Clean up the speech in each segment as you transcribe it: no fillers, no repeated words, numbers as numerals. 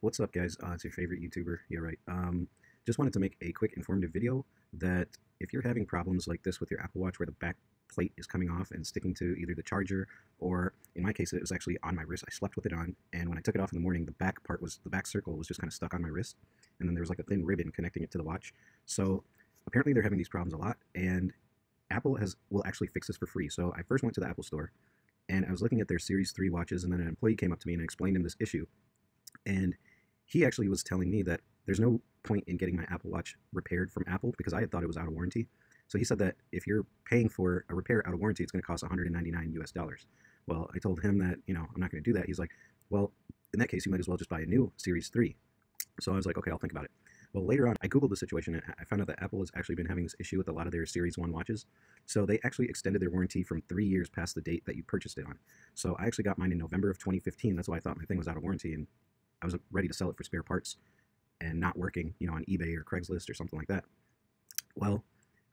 What's up, guys? It's your favorite YouTuber. Yeah, right. Just wanted to make a quick informative video that if you're having problems like this with your Apple Watch where the back plate is coming off and sticking to either the charger or, in my case, it was actually on my wrist. I slept with it on, and when I took it off in the morning, the back circle was just kind of stuck on my wrist, and then there was like a thin ribbon connecting it to the watch. So apparently they're having these problems a lot, and Apple will actually fix this for free. So I first went to the Apple store, and I was looking at their Series 3 watches, and then an employee came up to me and explained him this issue. And he actually was telling me that there's no point in getting my Apple Watch repaired from Apple because I had thought it was out of warranty. So he said that if you're paying for a repair out of warranty, it's going to cost 199 US dollars. Well, I told him that, I'm not going to do that. He's like, well, in that case, you might as well just buy a new Series 3. So I was like, okay, I'll think about it. Well, later on, I Googled the situation and I found out that Apple has actually been having this issue with a lot of their Series 1 watches. So they actually extended their warranty from 3 years past the date that you purchased it on. So I actually got mine in November of 2015. That's why I thought my thing was out of warranty, and I was ready to sell it for spare parts and not working, on eBay or Craigslist or something like that. Well,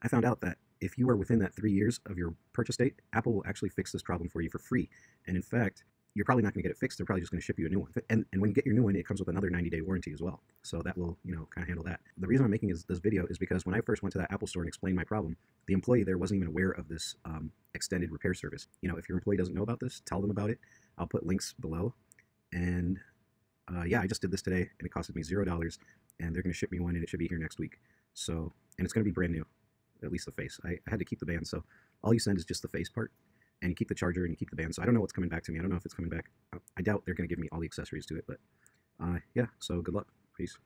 I found out that if you are within that 3 years of your purchase date, Apple will actually fix this problem for you for free. And in fact, you're probably not going to get it fixed. They're probably just going to ship you a new one. And when you get your new one, it comes with another 90-day warranty as well. So that will, kind of handle that. The reason I'm making this video is because when I first went to that Apple store and explained my problem, the employee there wasn't even aware of this extended repair service. If your employee doesn't know about this, tell them about it. I'll put links below. And yeah, I just did this today, and it costed me $0, and they're going to ship me one, and it should be here next week. So, and it's going to be brand new, at least the face. I had to keep the band, so all you send is just the face part, and you keep the charger and you keep the band. So I don't know what's coming back to me. I don't know if it's coming back. I doubt they're going to give me all the accessories to it, but yeah, so good luck. Peace.